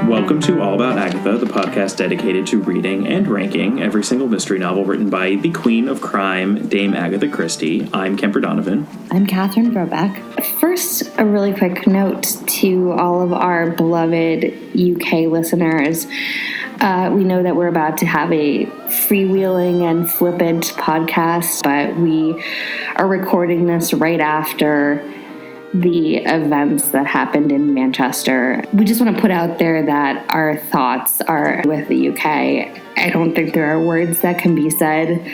Welcome to All About Agatha, the podcast dedicated to reading and ranking every single mystery novel written by the Queen of Crime, Dame Agatha Christie. I'm Kemper Donovan. I'm Catherine Brobeck. First, a really quick note to all of our beloved UK listeners. We know that we're about to have a freewheeling and flippant podcast, but we are recording this right after the events that happened in Manchester. We just want to put out there that our thoughts are with the UK. I don't think there are words that can be said,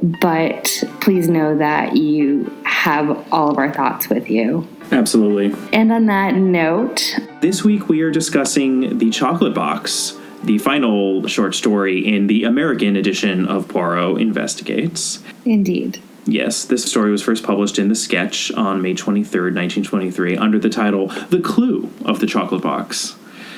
but please know that you have all of our thoughts with you. Absolutely. And on that note, this week we are discussing The Chocolate Box, the final short story in the American edition of Poirot Investigates. Indeed. Yes, this story was first published in The Sketch on May 23rd, 1923, under the title The Clue of the Chocolate Box.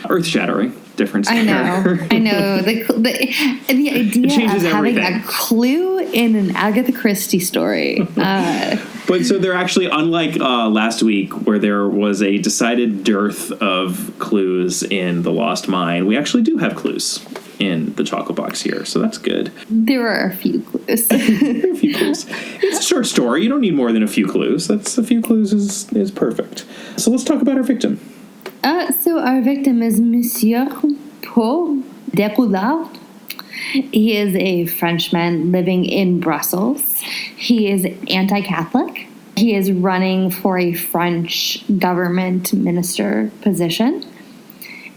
Earth-shattering difference. I know. The idea of having a clue in an Agatha Christie story. But so they're actually, unlike last week, where there was a decided dearth of clues in The Lost Mine, we actually do have clues in the Chocolate Box here, so that's good. There are a few clues. It's a short story. You don't need more than a few clues. That's a few clues is perfect. So let's talk about our victim. So our victim is Monsieur Paul Decoulard. He is a Frenchman living in Brussels. He is anti-Catholic. He is running for a French government minister position,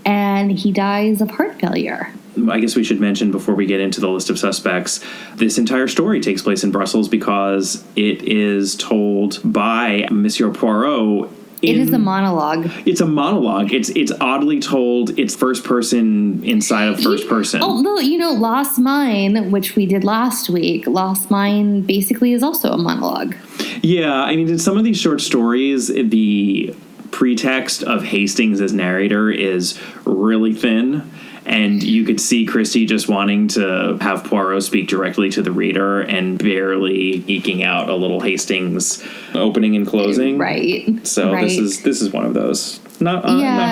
and he dies of heart failure. I guess we should mention before we get into the list of suspects, this entire story takes place in Brussels because it is told by Monsieur Poirot. It is a monologue. It's a monologue. It's oddly told. It's first person inside of first person. Although, Lost Mine, which we did last week, Lost Mine basically is also a monologue. Yeah, I mean, in some of these short stories, the pretext of Hastings as narrator is really thin. And you could see Christie just wanting to have Poirot speak directly to the reader and barely eking out a little Hastings opening and closing. Right. So right. This is one of those. Not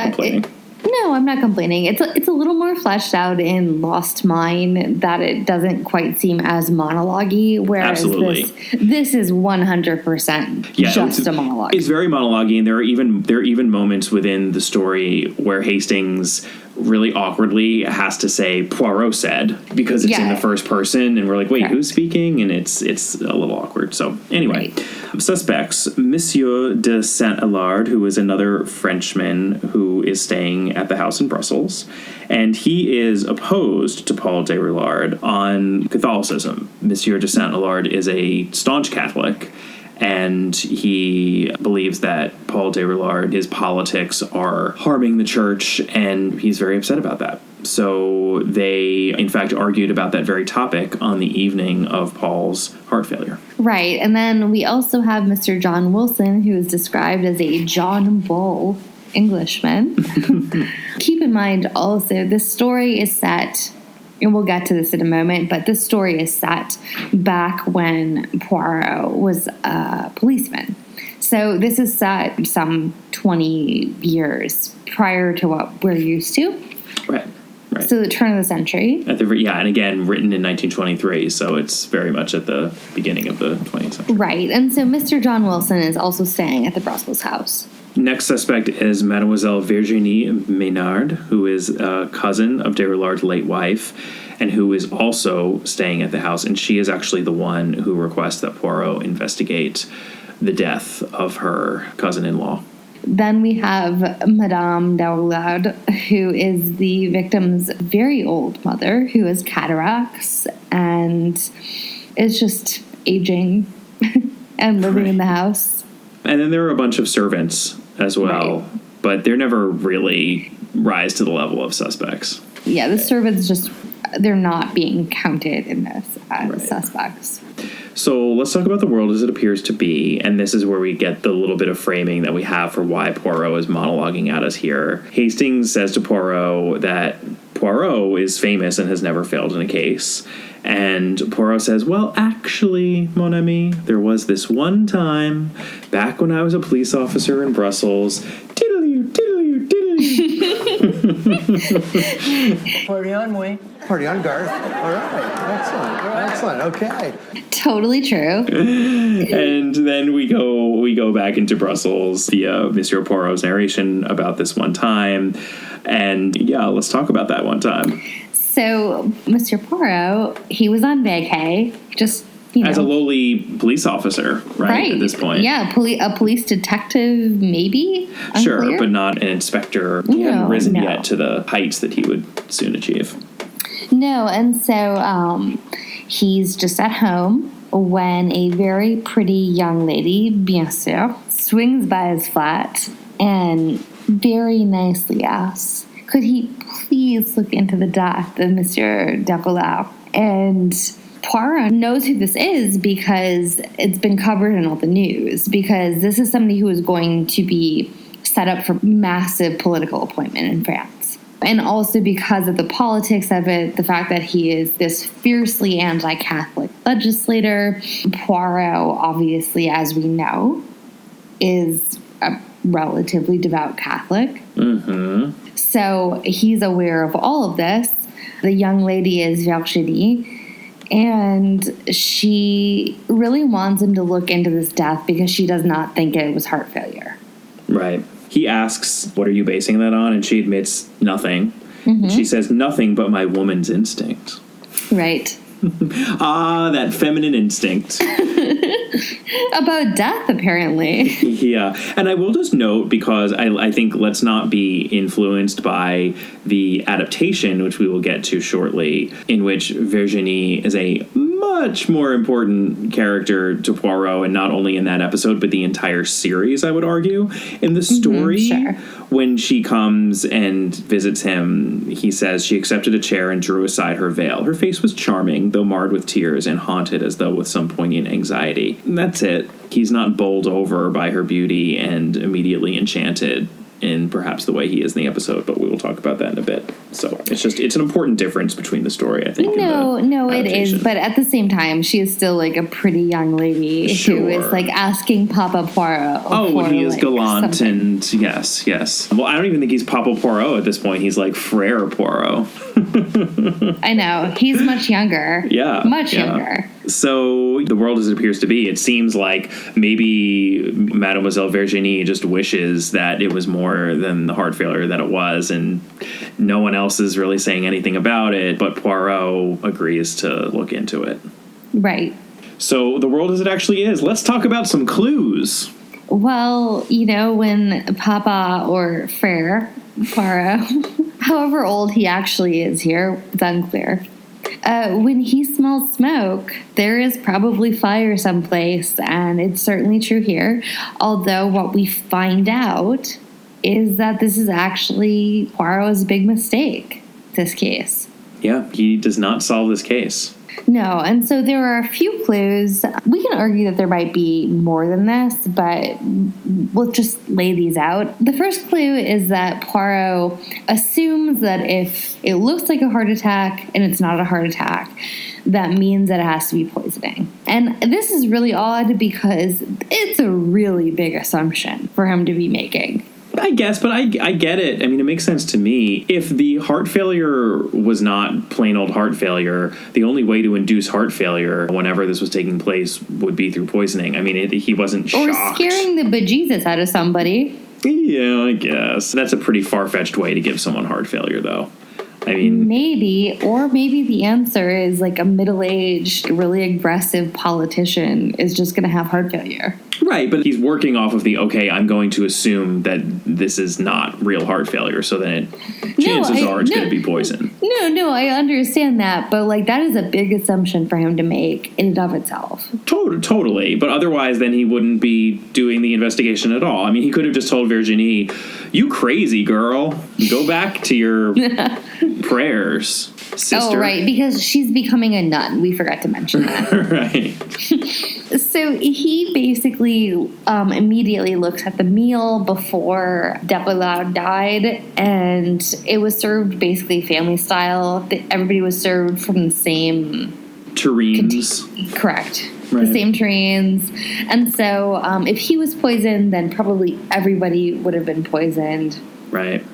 complaining. No, I'm not complaining. It's a little more fleshed out in Lost Mine, that it doesn't quite seem as monologue-y, whereas this is 100% just a monologue. It's very monologue-y, and there are even moments within the story where Hastings really awkwardly has to say Poirot said, because it's in the first person, and we're like, wait, correct. Who's speaking? And it's a little awkward. So anyway, suspects: Monsieur de Saint-Allard, who is another Frenchman who is staying at the house in Brussels, and he is opposed to Paul Déroulard on Catholicism. Monsieur de Saint-Allard is a staunch Catholic, and he believes that Paul Déroulard, his politics are harming the church, and he's very upset about that. So they, in fact, argued about that very topic on the evening of Paul's heart failure. Right, and then we also have Mr. John Wilson, who is described as a John Bull Englishman. Keep in mind also, this story is set, and we'll get to this in a moment, but this story is set back when Poirot was a policeman. So this is set some 20 years prior to what we're used to. Right. So the turn of the century. And again, written in 1923, so it's very much at the beginning of the 20th century. Right, and so Mr. John Wilson is also staying at the Brussels house. Next suspect is Mademoiselle Virginie Maynard, who is a cousin of Déroulard's late wife, and who is also staying at the house. And she is actually the one who requests that Poirot investigate the death of her cousin-in-law. Then we have Madame Déroulard, who is the victim's very old mother, who has cataracts and is just aging and living in the house. And then there are a bunch of servants as well, but they're never really rise to the level of suspects. Yeah, the servants they're not being counted in this as suspects. So let's talk about the world as it appears to be, and this is where we get the little bit of framing that we have for why Poirot is monologuing at us here. Hastings says to Poirot that Poirot is famous and has never failed in a case. And Poirot says, well, actually, mon ami, there was this one time back when I was a police officer in Brussels. Party on, Wayne. Party on, Garth. All right. Excellent. Okay. Totally true. And then we go back into Brussels via Monsieur Poirot's narration about this one time. And yeah, let's talk about that one time. So Monsieur Poirot, he was on vacay, just, as a lowly police officer, right? At this point. Yeah, a police detective, maybe? Sure, Unclear? but not an inspector. He hadn't risen yet to the heights that he would soon achieve. No, and so he's just at home when a very pretty young lady, bien sûr, swings by his flat and very nicely asks, could he please look into the death of Monsieur Decollard? And Poirot knows who this is because it's been covered in all the news, because this is somebody who is going to be set up for massive political appointment in France. And also because of the politics of it, the fact that he is this fiercely anti-Catholic legislator. Poirot, obviously, as we know, is a relatively devout Catholic. Mm-hmm. So he's aware of all of this. The young lady is Virginie, and she really wants him to look into this death because she does not think it was heart failure. Right. He asks, what are you basing that on? And she admits nothing. Mm-hmm. She says, nothing but my woman's instinct. Right. That feminine instinct. About death, apparently. Yeah. And I will just note, because I think let's not be influenced by the adaptation, which we will get to shortly, in which Virginie is a much more important character to Poirot, and not only in that episode, but the entire series, I would argue. In the story, sure. When she comes and visits him, he says she accepted a chair and drew aside her veil. Her face was charming, though marred with tears and haunted as though with some poignant anxiety. And that's it. He's not bowled over by her beauty and immediately enchanted in perhaps the way he is in the episode, but we will talk about that in a bit. So it's an important difference between the story, I think. No, it is. But at the same time, she is still like a pretty young lady who is like asking Papa Poirot. Oh, he is gallant something. And yes. Well, I don't even think he's Papa Poirot at this point. He's like Frere Poirot. I know. He's much younger. Yeah. Much younger. So the world as it appears to be, it seems like maybe Mademoiselle Virginie just wishes that it was more than the heart failure that it was, and no one else is really saying anything about it, but Poirot agrees to look into it. Right. So the world as it actually is. Let's talk about some clues. Well, when Papa or Frere Poirot, however old he actually is here, it's unclear. When he smells smoke, there is probably fire someplace, and it's certainly true here. Although what we find out is that this is actually Poirot's big mistake, this case. Yeah, he does not solve this case. No, and so there are a few clues. We can argue that there might be more than this, but we'll just lay these out. The first clue is that Poirot assumes that if it looks like a heart attack and it's not a heart attack, that means that it has to be poisoning. And this is really odd because it's a really big assumption for him to be making. I guess, but I get it. I mean, it makes sense to me. If the heart failure was not plain old heart failure, the only way to induce heart failure whenever this was taking place would be through poisoning. I mean, he wasn't shocked. Or scaring the bejesus out of somebody. Yeah, I guess. That's a pretty far-fetched way to give someone heart failure, though. I mean, maybe the answer is like a middle-aged, really aggressive politician is just going to have heart failure. Right, but he's working off of I'm going to assume that this is not real heart failure, so then chances are it's going to be poison. No, I understand that, but that is a big assumption for him to make in and of itself. Totally, but otherwise then he wouldn't be doing the investigation at all. I mean, he could have just told Virginie, you crazy girl, go back to your prayers, sister. Oh, right, because she's becoming a nun. We forgot to mention that. Right. So he basically immediately looks at the meal before Decollard died, and it was served basically family style. Everybody was served from the same tureens. Correct. Right. The same tureens. And so if he was poisoned, then probably everybody would have been poisoned. Right.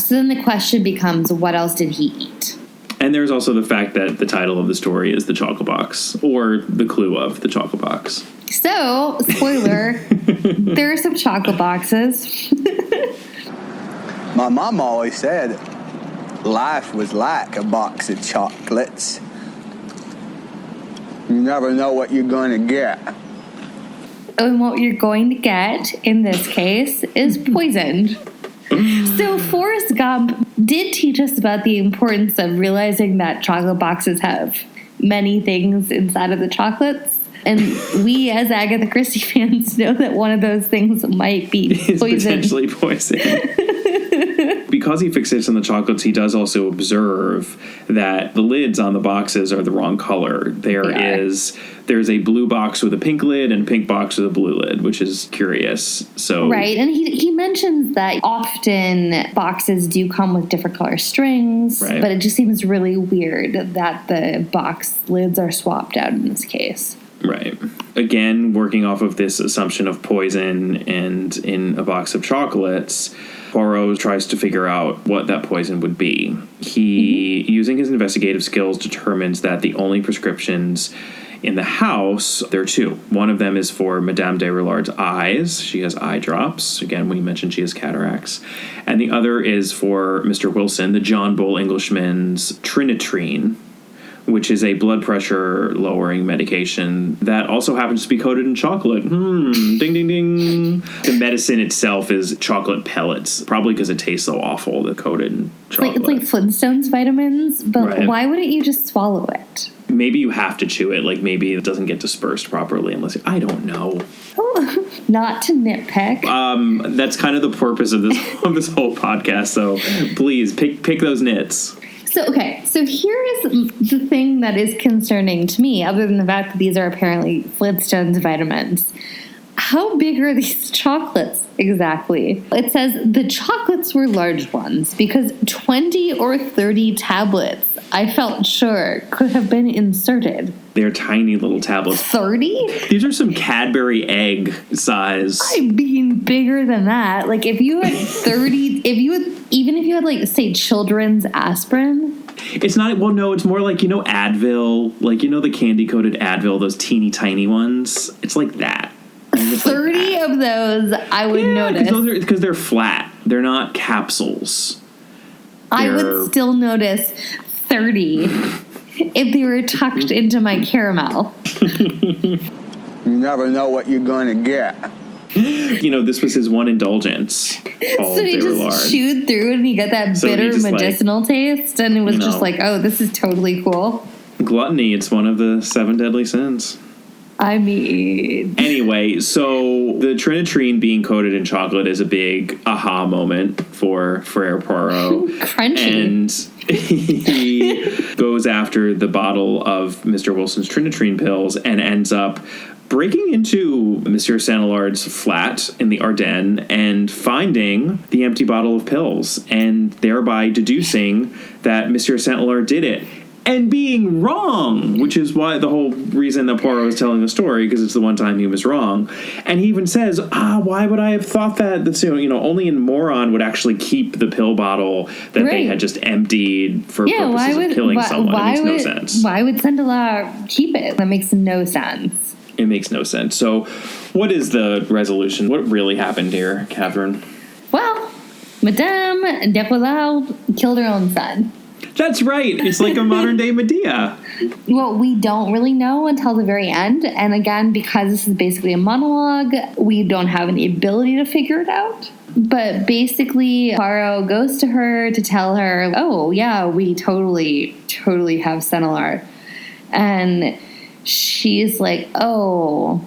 So then the question becomes, what else did he eat? And there's also the fact that the title of the story is The Chocolate Box, or the clue of The Chocolate Box. So, spoiler, there are some chocolate boxes. My mom always said life was like a box of chocolates. You never know what you're going to get. And what you're going to get, in this case, is poisoned. So Forrest Gump did teach us about the importance of realizing that chocolate boxes have many things inside of the chocolates. And we, as Agatha Christie fans, know that one of those things might be poison. Potentially poison. Because he fixates on the chocolates, he does also observe that the lids on the boxes are the wrong color. There's a blue box with a pink lid and a pink box with a blue lid, which is curious. So right, and he mentions that often boxes do come with different color strings, right. But it just seems really weird that the box lids are swapped out in this case. Right. Again, working off of this assumption of poison and in a box of chocolates, Poirot tries to figure out what that poison would be. He, using his investigative skills, determines that the only prescriptions in the house, there are two. One of them is for Madame de Roulard's eyes. She has eye drops. Again, we mentioned she has cataracts. And the other is for Mr. Wilson, the John Bull Englishman's trinitrine, which is a blood pressure lowering medication that also happens to be coated in chocolate. Ding, ding, ding. The medicine itself is chocolate pellets, probably because it tastes so awful, the coated in chocolate. It's like Flintstones vitamins, but right. Why wouldn't you just swallow it? Maybe you have to chew it. Like, maybe it doesn't get dispersed properly unless I don't know. Oh, not to nitpick. That's kind of the purpose of this whole podcast, so please pick those nits. So here is the thing that is concerning to me, other than the fact that these are apparently Flintstones vitamins. How big are these chocolates exactly? It says the chocolates were large ones because 20 or 30 tablets, I felt sure, could have been inserted. They're tiny little tablets. 30? These are some Cadbury egg size. I mean, bigger than that. Like, if you had 30, even if you had, like, say, children's aspirin. It's not, well, no, it's more like, Advil, like, the candy-coated Advil, those teeny tiny ones. It's like that. 30 of those, I would notice. Because they're flat. They're not capsules. I would still notice 30 if they were tucked into my caramel. You never know what you're going to get. This was his one indulgence. So he just chewed through it and he got that bitter medicinal taste, and it was just like, oh, this is totally cool. Gluttony, it's one of the 7 deadly sins. I mean... Anyway, so the trinitrine being coated in chocolate is a big aha moment for Frere Poirot. Crunchy. And he goes after the bottle of Mr. Wilson's trinitrine pills and ends up breaking into Monsieur Saint-Hilard's flat in the Ardennes and finding the empty bottle of pills, and thereby deducing that Monsieur Saint-Hilard did it. And being wrong, which is why the whole reason that Poirot is telling the story, because it's the one time he was wrong. And he even says, why would I have thought that? That's, only a moron would actually keep the pill bottle that they had just emptied for purposes of killing someone. It makes no sense. Why would Saint-Hilaire keep it? That makes no sense. It makes no sense. So what is the resolution? What really happened here, Catherine? Well, Madame de Roularda killed her own son. That's right. It's like a modern-day Medea. Well, we don't really know until the very end. And again, because this is basically a monologue, we don't have any ability to figure it out. But basically, Poirot goes to her to tell her, oh, yeah, we totally have Saint-Hilaire. And she's like, oh,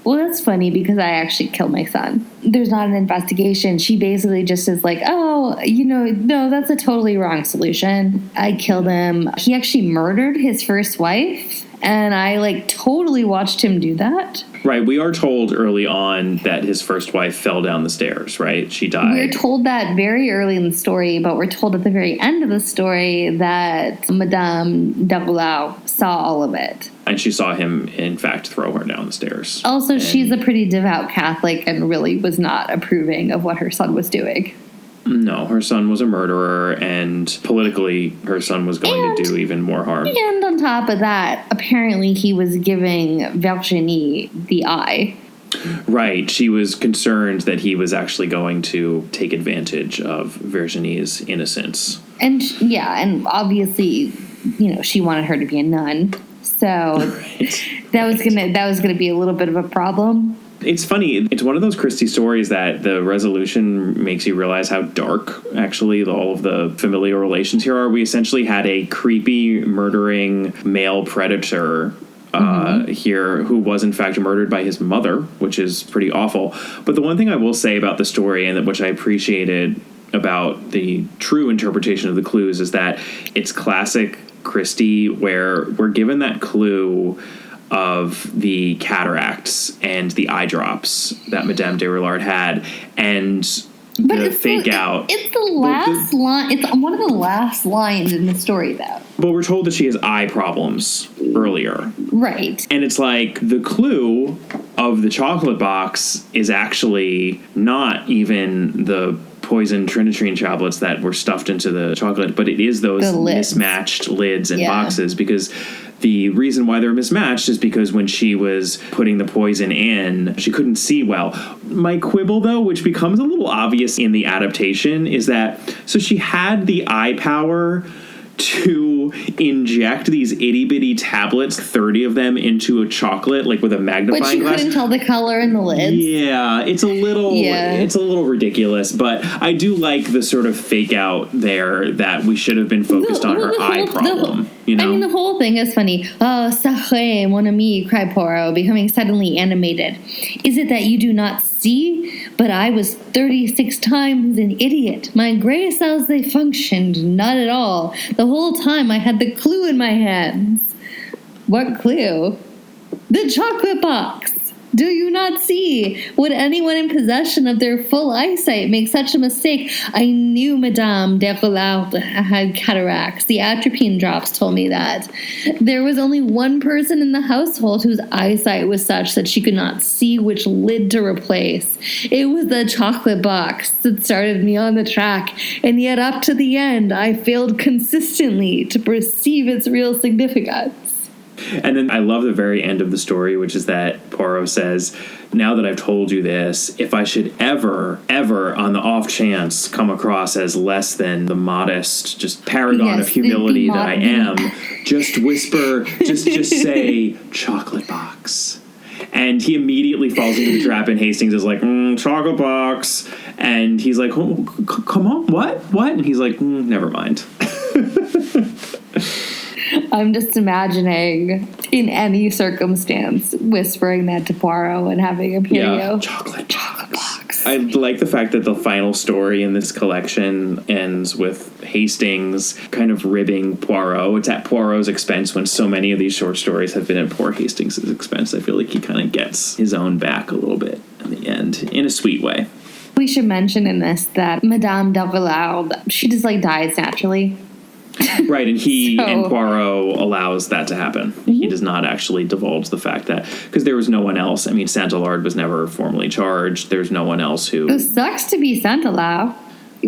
well, that's funny because I actually killed my son. There's not an investigation. She basically just is like, oh, no, that's a totally wrong solution. I killed him. He actually murdered his first wife, and I totally watched him do that. Right. We are told early on that his first wife fell down the stairs, right? She died. We're told that very early in the story, but we're told at the very end of the story that Madame de Roularda saw all of it. And she saw him, in fact, throw her down the stairs. Also, she's a pretty devout Catholic and really was not approving of what her son was doing. No, her son was a murderer, and politically, her son was going to do even more harm. And on top of that, apparently he was giving Virginie the eye. Right. She was concerned that he was actually going to take advantage of Virginie's innocence. And and obviously, she wanted her to be a nun. So right. that was gonna be a little bit of a problem. It's funny. It's one of those Christie stories that the resolution makes you realize how dark, actually, all of the familial relations here are. We essentially had a creepy, murdering male predator here who was, in fact, murdered by his mother, which is pretty awful. But the one thing I will say about the story, and which I appreciated about the true interpretation of the clues, is that it's classic Christie, where we're given that clue of the cataracts and the eye drops that Madame de Roulard had, and the fake out. It's the last line. It's one of the last lines in the story, though. But we're told that she has eye problems earlier. Right. And it's like the clue of the chocolate box is actually not even the poison trinitrine tablets that were stuffed into the chocolate, but it is those mismatched lids and boxes, because the reason why they're mismatched is because when she was putting the poison in, she couldn't see well. My quibble, though, which becomes a little obvious in the adaptation, is that so she had the eye power to inject these itty-bitty tablets, 30 of them, into a chocolate, like with a magnifying glass. But she couldn't tell the color in the lids. Yeah, it's a little ridiculous, but I do like the sort of fake out there that we should have been focused on her eye problem. I mean, the whole thing is funny. Oh, Suchet, mon ami, cried Poirot, becoming suddenly animated. Is it that you do not see? But I was 36 times an idiot. My gray cells, they functioned not at all. The whole time I had the clue in my hands. What clue? The chocolate box. Do you not see? Would anyone in possession of their full eyesight make such a mistake? I knew Madame de Roulard had cataracts. The atropine drops told me that. There was only one person in the household whose eyesight was such that she could not see which lid to replace. It was the chocolate box that started me on the track, and yet up to the end I failed consistently to perceive its real significance. And then I love the very end of the story, which is that Poirot says, now that I've told you this, if I should ever, on the off chance, come across as less than the modest, just paragon of humility that I am, just whisper, just say, chocolate box. And he immediately falls into the trap, and Hastings is like, chocolate box. And he's like, oh, come on, what? And he's like, never mind. I'm just imagining, in any circumstance, whispering that to Poirot and having a period. Yeah, chocolate box. I like the fact that the final story in this collection ends with Hastings kind of ribbing Poirot. It's at Poirot's expense when so many of these short stories have been at poor Hastings' expense. I feel like he kind of gets his own back a little bit in the end, in a sweet way. We should mention in this that Madame de Roulard, she just dies naturally. Right, and and Poirot allows that to happen. Mm-hmm. He does not actually divulge the fact that, because there was no one else. I mean, Saint-Allard was never formally charged. There's no one else who... It sucks to be Saint-Allard.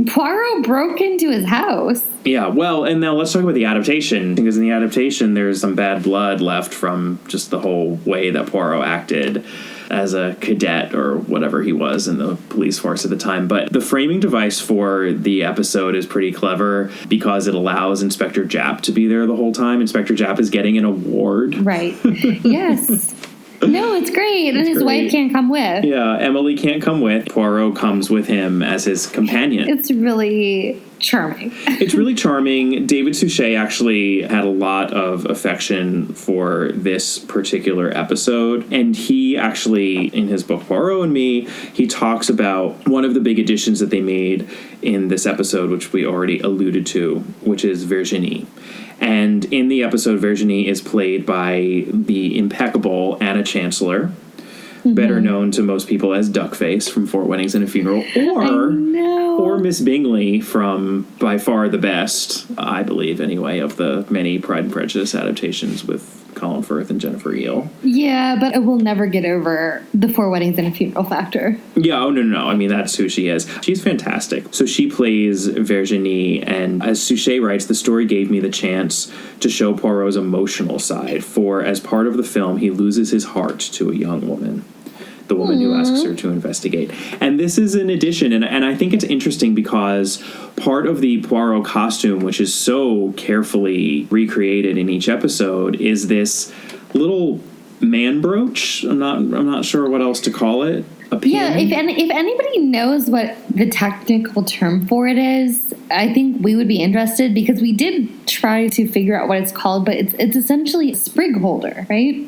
Poirot broke into his house. Yeah, well, and now let's talk about the adaptation, because in the adaptation there's some bad blood left from just the whole way that Poirot acted as a cadet or whatever he was in the police force at the time. But the framing device for the episode is pretty clever because it allows Inspector Japp to be there the whole time. Inspector Japp is getting an award. Right. Yes. No, it's great. And his wife can't come with. Yeah, Emily can't come with. Poirot comes with him as his companion. It's really charming. It's really charming. David Suchet actually had a lot of affection for this particular episode. And he actually, in his book Poirot and Me, he talks about one of the big additions that they made in this episode, which we already alluded to, which is Virginie. And in the episode, Virginie is played by the impeccable Anna Chancellor, better known to most people as Duckface from Four Weddings and a Funeral, or Miss Bingley from by far the best, I believe anyway, of the many Pride and Prejudice adaptations with Colin Firth and Jennifer Eel. Yeah, but I will never get over the 4 Weddings and a Funeral factor. Yeah, oh, no. I mean, that's who she is. She's fantastic. So she plays Virginie, and as Suchet writes, the story gave me the chance to show Poirot's emotional side, for as part of the film, he loses his heart to a young woman. The woman who asks her to investigate. And this is an addition, and I think it's interesting because part of the Poirot costume, which is so carefully recreated in each episode, is this little man brooch. I'm not sure what else to call it. A pin? Yeah, if anybody knows what the technical term for it is, I think we would be interested, because we did try to figure out what it's called, but it's essentially a sprig holder, right?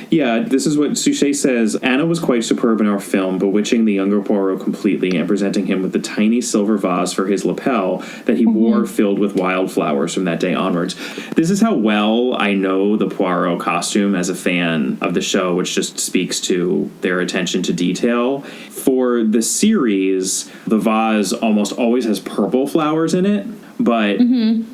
Yeah, this is what Suchet says. Anna was quite superb in our film, bewitching the younger Poirot completely and presenting him with the tiny silver vase for his lapel that he wore filled with wildflowers from that day onwards. This is how well I know the Poirot costume as a fan of the show, which just speaks to their attention to detail. For the series, the vase almost always has purple flowers in it, but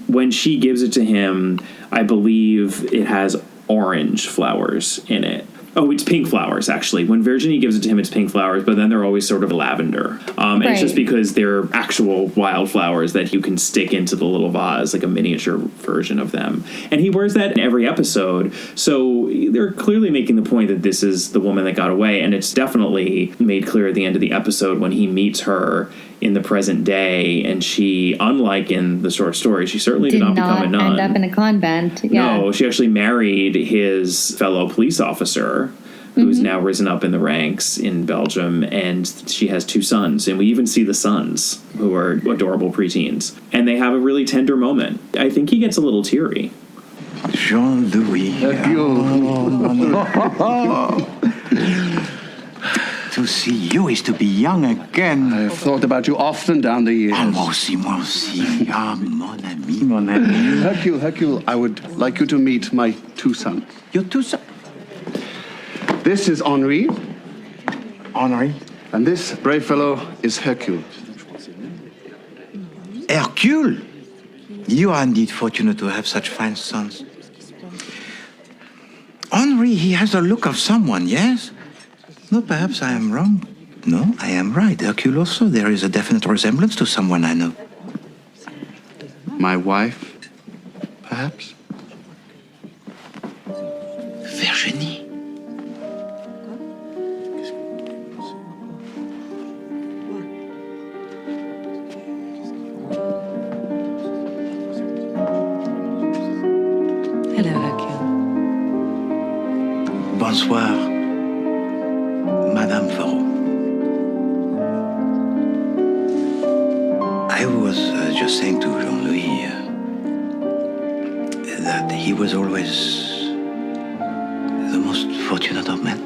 when she gives it to him, I believe it has orange flowers in it. Oh, it's pink flowers, actually. When Virginie gives it to him, it's pink flowers, but then they're always sort of lavender. And it's just because they're actual wildflowers that you can stick into the little vase, like a miniature version of them. And he wears that in every episode. So they're clearly making the point that this is the woman that got away. And it's definitely made clear at the end of the episode when he meets her in the present day, and she, unlike in the short story, she certainly did not become a nun. End up in a convent. Yeah. No, she actually married his fellow police officer, who's now risen up in the ranks in Belgium, and she has 2 sons, and we even see the sons, who are adorable preteens, and they have a really tender moment. I think he gets a little teary. Jean-Louis. To see you is to be young again. I've thought about you often down the years. Moi aussi. Ah, mon ami. Hercule, I would like you to meet my 2 sons. Your 2 sons? This is Henri. Henri? And this brave fellow is Hercule. Hercule? You are indeed fortunate to have such fine sons. Henri, he has the look of someone, yes? No, perhaps I am wrong. No, I am right. Hercule also, there is a definite resemblance to someone I know. My wife, perhaps? Virginie. Hello, Hercule. Bonsoir. Madame Poirot. I was just saying to Jean-Louis that he was always the most fortunate of men.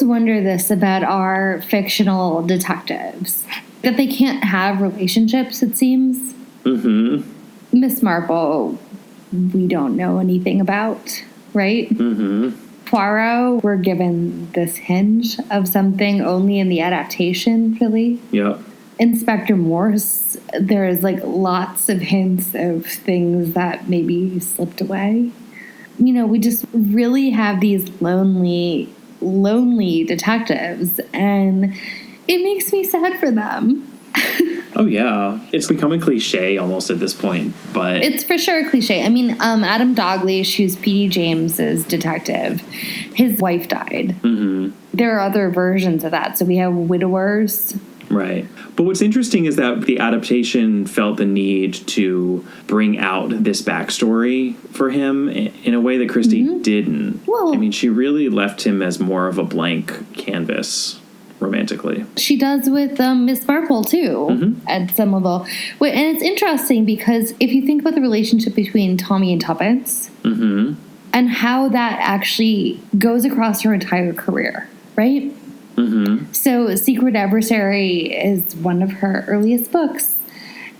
Wonder this about our fictional detectives, that they can't have relationships, it seems. Miss Marple, we don't know anything about, right? Poirot, we're given this hinge of something only in the adaptation, really. Yeah. Inspector Morse, there's like lots of hints of things that maybe slipped away. You know, we just really have these lonely detectives, and it makes me sad for them. Oh yeah, it's become a cliche almost at this point, but it's for sure a cliche. I mean, Adam Dalgliesh, who's P.D. James's detective, his wife died. There are other versions of that, so we have widowers. Right. But what's interesting is that the adaptation felt the need to bring out this backstory for him in a way that Christie didn't. Well, I mean, she really left him as more of a blank canvas romantically. She does with Miss Marple, too, at some level. And it's interesting because if you think about the relationship between Tommy and Tuppence and how that actually goes across her entire career, right? So Secret Adversary is one of her earliest books.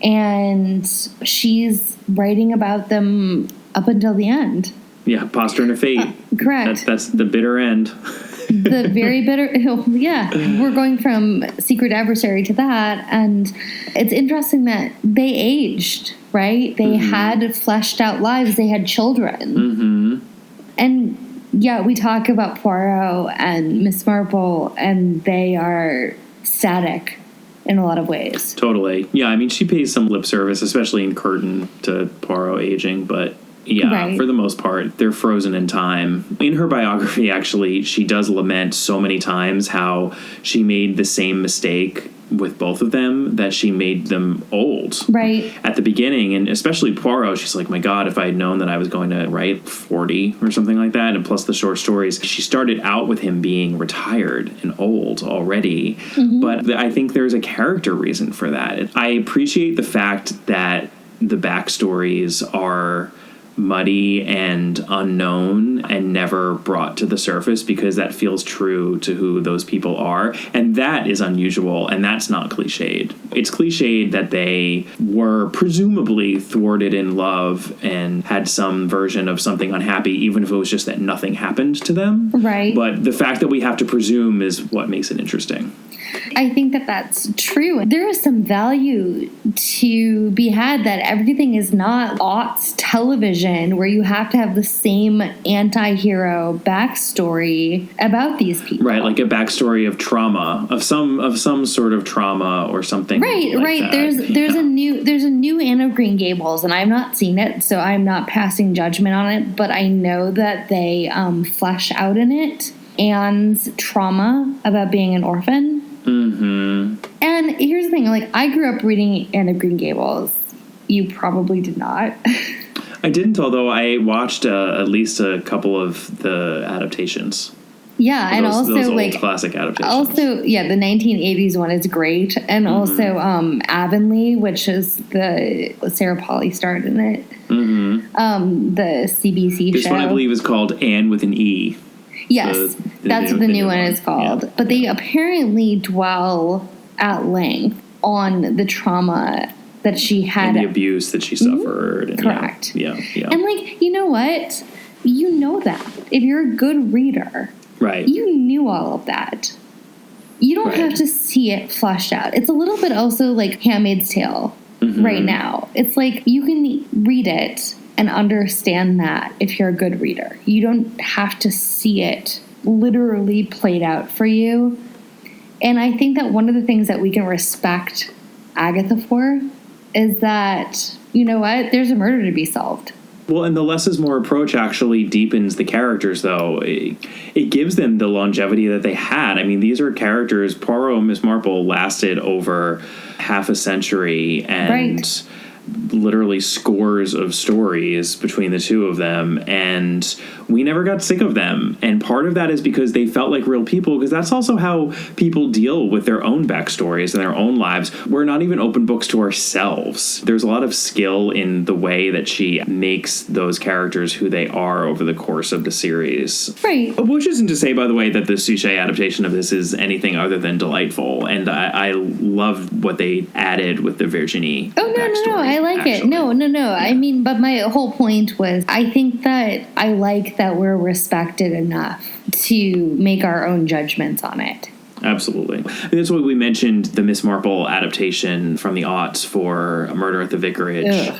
And she's writing about them up until the end. Yeah, posture and fate. Correct. That's the bitter end. The very bitter, we're going from Secret Adversary to that. And it's interesting that they aged, right? They had fleshed out lives. They had children. And yeah, we talk about Poirot and Miss Marple, and they are static in a lot of ways. Totally. Yeah, I mean, she pays some lip service, especially in Curtain, to Poirot aging, but yeah, for the most part, they're frozen in time. In her biography, actually, she does lament so many times how she made the same mistake with both of them, that she made them old. Right. At the beginning, and especially Poirot, she's like, my God, if I had known that I was going to write 40 or something like that, and plus the short stories, she started out with him being retired and old already. But I think there's a character reason for that. I appreciate the fact that the backstories are muddy and unknown and never brought to the surface, because that feels true to who those people are, and that is unusual, and that's not cliched. It's cliched that they were presumably thwarted in love and had some version of something unhappy, even if it was just that nothing happened to them. Right. But the fact that we have to presume is what makes it interesting. I think that that's true. There is some value to be had that everything is not aughts television where you have to have the same anti-hero backstory about these people. Right, like a backstory of trauma, of some sort of trauma or something. Right, like right. That. There's a new Anne of Green Gables, and I've not seen it, so I'm not passing judgment on it, but I know that they flesh out in it Anne's trauma about being an orphan. And here's the thing, like, I grew up reading Anne of Green Gables. You probably did not. I didn't, although I watched at least a couple of the adaptations. Yeah, and those also old like classic adaptations. Also, yeah, the 1980s one is great, and also Avonlea, which is the Sarah Polley starred in it. The CBC this show. One I believe is called Anne with an E. Yes, that's what the new one is called. Yeah. But they apparently dwell at length on the trauma that she had. And the abuse that she suffered. And correct. Yeah. And, like, you know what? You know that. If you're a good reader, right, you knew all of that. You don't have to see it fleshed out. It's a little bit also like Handmaid's Tale right now. It's like you can read it and understand that if you're a good reader. You don't have to see it literally played out for you. And I think that one of the things that we can respect Agatha for is that, you know what, there's a murder to be solved. Well, and the less is more approach actually deepens the characters, though. It gives them the longevity that they had. I mean, these are characters, Poirot and Miss Marple lasted over half a century, and literally scores of stories between the two of them, and we never got sick of them. And part of that is because they felt like real people, because that's also how people deal with their own backstories and their own lives. We're not even open books to ourselves. There's a lot of skill in the way that she makes those characters who they are over the course of the series. Right. Which isn't to say, by the way, that the Suchet adaptation of this is anything other than delightful. And I love what they added with the Virginie backstory. No, I like it. No. Yeah. I mean, but my whole point was, I think that I like that we're respected enough to make our own judgments on it. Absolutely. That's why we mentioned the Miss Marple adaptation from the aughts for A Murder at the Vicarage. Ugh.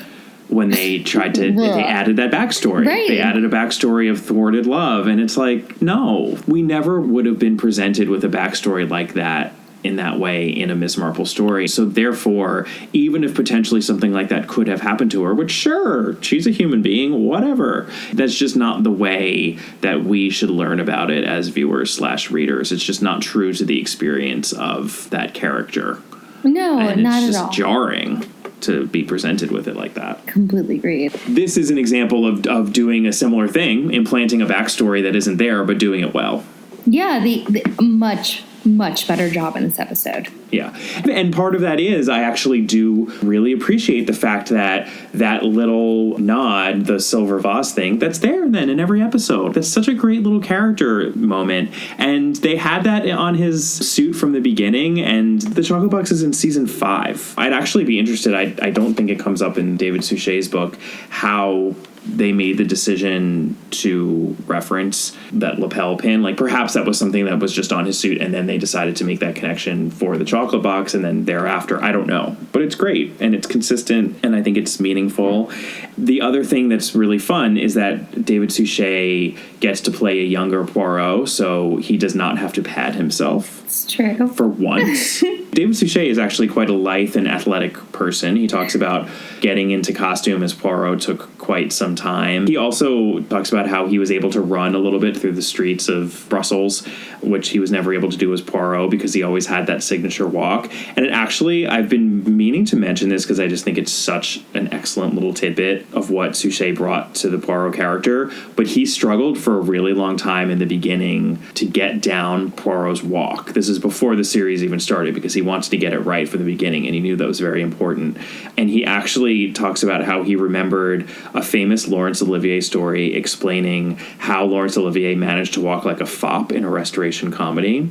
When they tried to, they added that backstory. Right. They added a backstory of thwarted love. And it's like, no, we never would have been presented with a backstory like that in that way in a Miss Marple story. So therefore, even if potentially something like that could have happened to her, which sure, she's a human being, whatever, that's just not the way that we should learn about it as viewers/readers. It's just not true to the experience of that character. No, and not it's at all. It's just jarring to be presented with it like that. Completely agreed. This is an example of doing a similar thing, implanting a backstory that isn't there, but doing it well. Yeah, the much better job in this episode. Yeah. And part of that is I actually do really appreciate the fact that that little nod, the silver vase thing, that's there then in every episode. That's such a great little character moment. And they had that on his suit from the beginning, and the chocolate box is in season 5. I'd actually be interested, I don't think it comes up in David Suchet's book, how they made the decision to reference that lapel pin. Like, perhaps that was something that was just on his suit, and then they decided to make that connection for the chocolate box, and then thereafter, I don't know. But it's great, and it's consistent, and I think it's meaningful. The other thing that's really fun is that David Suchet gets to play a younger Poirot, so he does not have to pad himself. It's true. For once. David Suchet is actually quite a lithe and athletic person. He talks about getting into costume as Poirot took quite some time. He also talks about how he was able to run a little bit through the streets of Brussels, which he was never able to do as Poirot because he always had that signature walk. And I've been meaning to mention this because I just think it's such an excellent little tidbit of what Suchet brought to the Poirot character. But he struggled for a really long time in the beginning to get down Poirot's walk. This is before the series even started because he wanted to get it right from the beginning, and he knew that was very important. And he actually talks about how he remembered a famous Laurence Olivier story explaining how Laurence Olivier managed to walk like a fop in a Restoration comedy.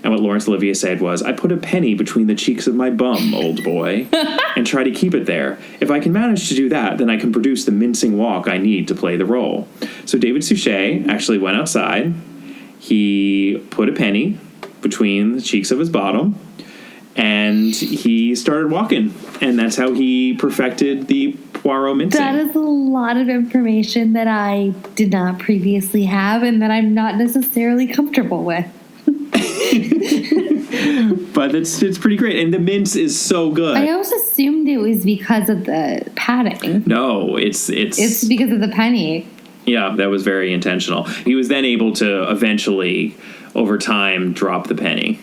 And what Laurence Olivier said was, "I put a penny between the cheeks of my bum, old boy, and try to keep it there. If I can manage to do that, then I can produce the mincing walk I need to play the role." So David Suchet actually went outside. He put a penny between the cheeks of his bottom, and he started walking. And that's how he perfected the Poirot mincing. That is a lot of information that I did not previously have and that I'm not necessarily comfortable with. But it's pretty great. And the mince is so good. I always assumed it was because of the padding. No, it's because of the penny. Yeah, that was very intentional. He was then able to eventually, over time, drop the penny.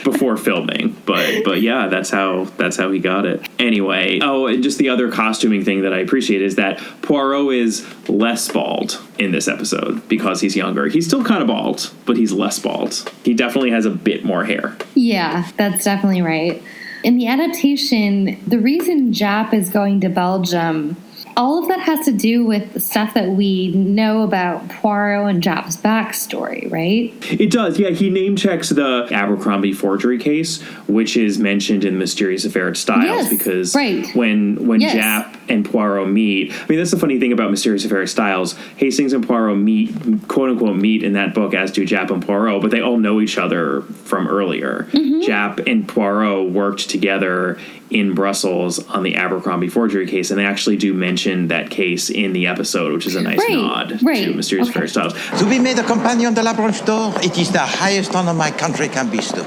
Before filming, but yeah, that's how he got it. Anyway, and just the other costuming thing that I appreciate is that Poirot is less bald in this episode because he's younger. He's still kind of bald, but he's less bald. He definitely has a bit more hair. Yeah, that's definitely right. In the adaptation, the reason Jap is going to Belgium, all of that has to do with the stuff that we know about Poirot and Jap's backstory, right? It does, yeah. He name checks the Abercrombie forgery case, which is mentioned in Mysterious Affair at Styles, because when Jap and Poirot meet, I mean, that's the funny thing about Mysterious Affair at Styles. Hastings and Poirot meet, quote unquote, meet in that book, as do Jap and Poirot, but they all know each other from earlier. Mm-hmm. Jap and Poirot worked together in Brussels on the Abercrombie forgery case, and they actually do mention that case in the episode, which is a nice nod to Mysterious Affair Styles. To be made a companion de la branche d'or, it is the highest honor my country can bestow.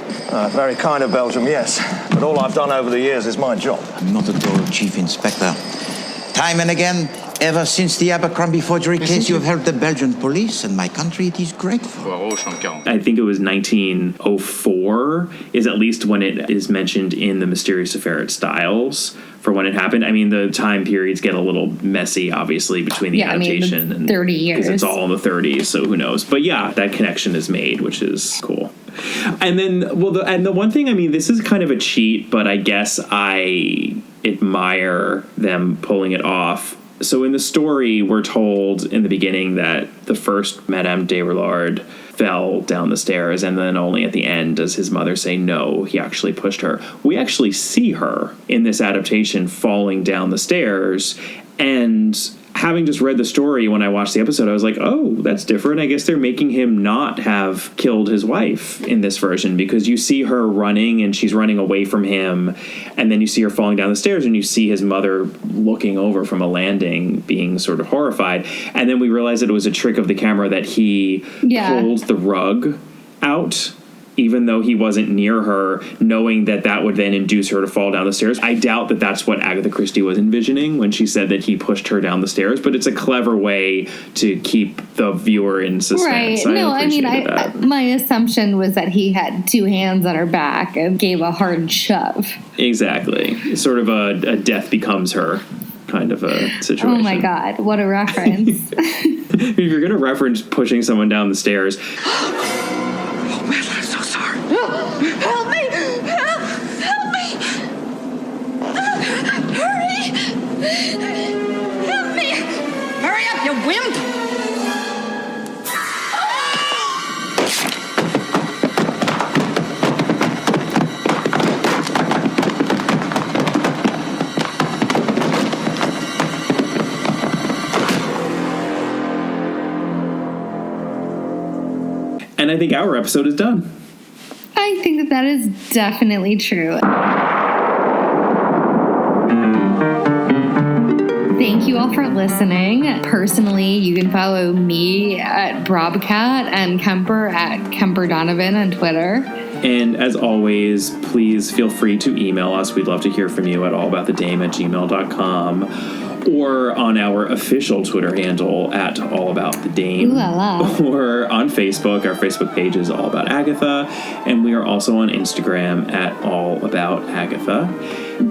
Very kind of Belgium, yes. But all I've done over the years is my job. I'm not at all Chief Inspector. Time and again, ever since the Abercrombie forgery case, you have helped the Belgian police, and my country, it is grateful. I think it was 1904 is at least when it is mentioned in the Mysterious Affair at Styles for when it happened. I mean, the time periods get a little messy, obviously, between the adaptation and 30 years. Because it's all in the 30s, so who knows. But yeah, that connection is made, which is cool. And then, the one thing, I mean, this is kind of a cheat, but I guess I admire them pulling it off. So in the story, we're told in the beginning that the first Madame de Roulard fell down the stairs, and then only at the end does his mother say, no, he actually pushed her. We actually see her in this adaptation falling down the stairs, and having just read the story when I watched the episode, I was like, oh, that's different. I guess they're making him not have killed his wife in this version, because you see her running and she's running away from him, and then you see her falling down the stairs and you see his mother looking over from a landing being sort of horrified. And then we realized that it was a trick of the camera that he pulled the rug out, even though he wasn't near her, knowing that that would then induce her to fall down the stairs. I doubt that that's what Agatha Christie was envisioning when she said that he pushed her down the stairs, but it's a clever way to keep the viewer in suspense. Right. My assumption was that he had two hands on her back and gave a hard shove. Exactly. Sort of a death becomes her kind of a situation. Oh my God, what a reference. If you're going to reference pushing someone down the stairs... I'm so sorry. You wimp! And I think our episode is done. I think that is definitely true. Thank you all for listening. Personally, you can follow me at Brobcat and Kemper at Kemper Donovan on Twitter. And as always, please feel free to email us. We'd love to hear from you at allaboutthedame@gmail.com or on our official Twitter handle at allaboutthedame. Ooh la la. Or on Facebook. Our Facebook page is All About Agatha. And we are also on Instagram at All About Agatha.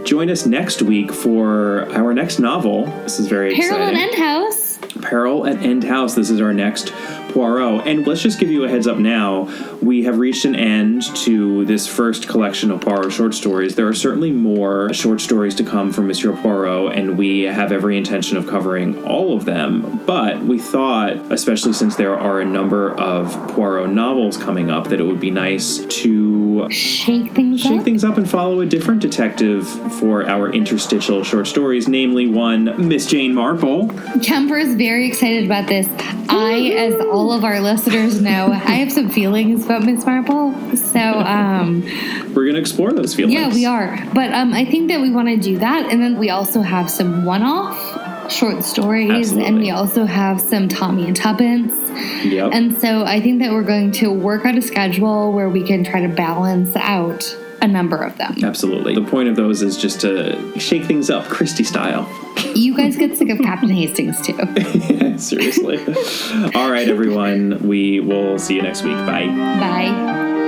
Join us next week for our next novel. This is very exciting. Peril at End House. Peril at End House. This is our next Poirot. And let's just give you a heads up now. We have reached an end to this first collection of Poirot short stories. There are certainly more short stories to come from Monsieur Poirot, and we have every intention of covering all of them. But we thought, especially since there are a number of Poirot novels coming up, that it would be nice to shake things up and follow a different detective for our interstitial short stories, namely one, Miss Jane Marple. Kemper is very excited about this. I, as all of our listeners know, I have some feelings about Miss Marple. So, we're going to explore those feelings. Yeah, we are. But I think that we want to do that. And then we also have some one-off short stories. Absolutely. And we also have some Tommy and Tuppence. Yep. And so I think that we're going to work out a schedule where we can try to balance out a number of them. Absolutely. The point of those is just to shake things up, Christie style. You guys get sick of Captain Hastings, too. Yeah, seriously. All right, everyone. We will see you next week. Bye. Bye.